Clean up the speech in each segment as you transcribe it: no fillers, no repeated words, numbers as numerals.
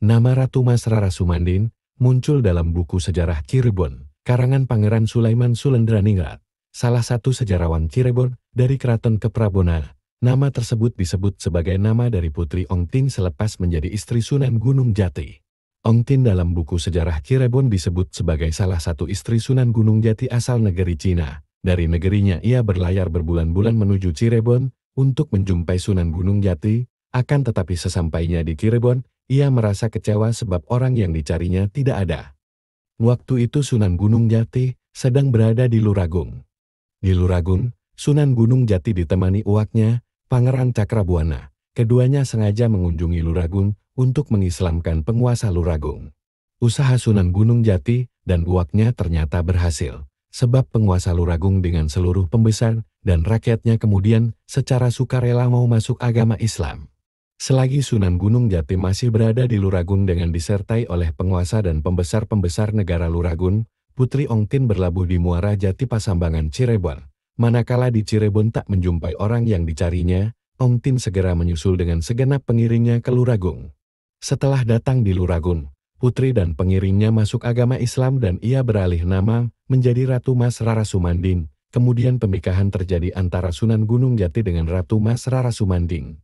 Nama Ratu Mas Rara Sumanding muncul dalam buku sejarah Cirebon, karangan Pangeran Sulaiman Sulendraninggrat, salah satu sejarawan Cirebon dari Keraton Keprabona. Nama tersebut disebut sebagai nama dari Putri Ong Tin selepas menjadi istri Sunan Gunung Jati. Ong Tin dalam buku sejarah Cirebon disebut sebagai salah satu istri Sunan Gunung Jati asal negeri Cina. Dari negerinya ia berlayar berbulan-bulan menuju Cirebon untuk menjumpai Sunan Gunung Jati, akan tetapi sesampainya di Cirebon, ia merasa kecewa sebab orang yang dicarinya tidak ada. Waktu itu Sunan Gunung Jati sedang berada di Luragung. Di Luragung, Sunan Gunung Jati ditemani uaknya, Pangeran Cakrabuana. Keduanya sengaja mengunjungi Luragung untuk mengislamkan penguasa Luragung. Usaha Sunan Gunung Jati dan uaknya ternyata berhasil, sebab penguasa Luragung dengan seluruh pembesar dan rakyatnya kemudian secara sukarela mau masuk agama Islam. Selagi Sunan Gunung Jati masih berada di Luragung dengan disertai oleh penguasa dan pembesar-pembesar negara Luragung, Putri Ong Tin berlabuh di Muara Jati Pasambangan Cirebon. Manakala di Cirebon tak menjumpai orang yang dicarinya, Ong Tin segera menyusul dengan segenap pengiringnya ke Luragung. Setelah datang di Luragung, putri dan pengiringnya masuk agama Islam dan ia beralih nama menjadi Ratu Mas Rara Sumanding. Kemudian pernikahan terjadi antara Sunan Gunung Jati dengan Ratu Mas Rara Sumanding.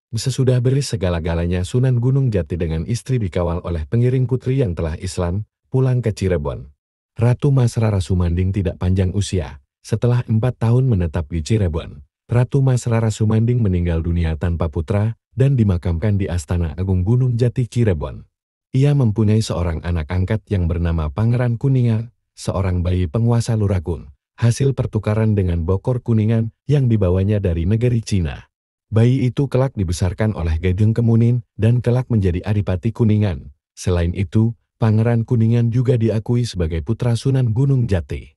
Sesudah beres segala-galanya, Sunan Gunung Jati dengan istri dikawal oleh pengiring putri yang telah Islam, pulang ke Cirebon. Ratu Mas Rara Sumanding tidak panjang usia. Setelah 4 tahun menetap di Cirebon, Ratu Mas Rara Sumanding meninggal dunia tanpa putra dan dimakamkan di Astana Agung Gunung Jati Cirebon. Ia mempunyai seorang anak angkat yang bernama Pangeran Kuningan, seorang bayi penguasa Luragung, hasil pertukaran dengan Bokor Kuningan yang dibawanya dari negeri Cina. Bayi itu kelak dibesarkan oleh Gedeng Kemuning dan kelak menjadi Adipati Kuningan. Selain itu, Pangeran Kuningan juga diakui sebagai putra Sunan Gunung Jati.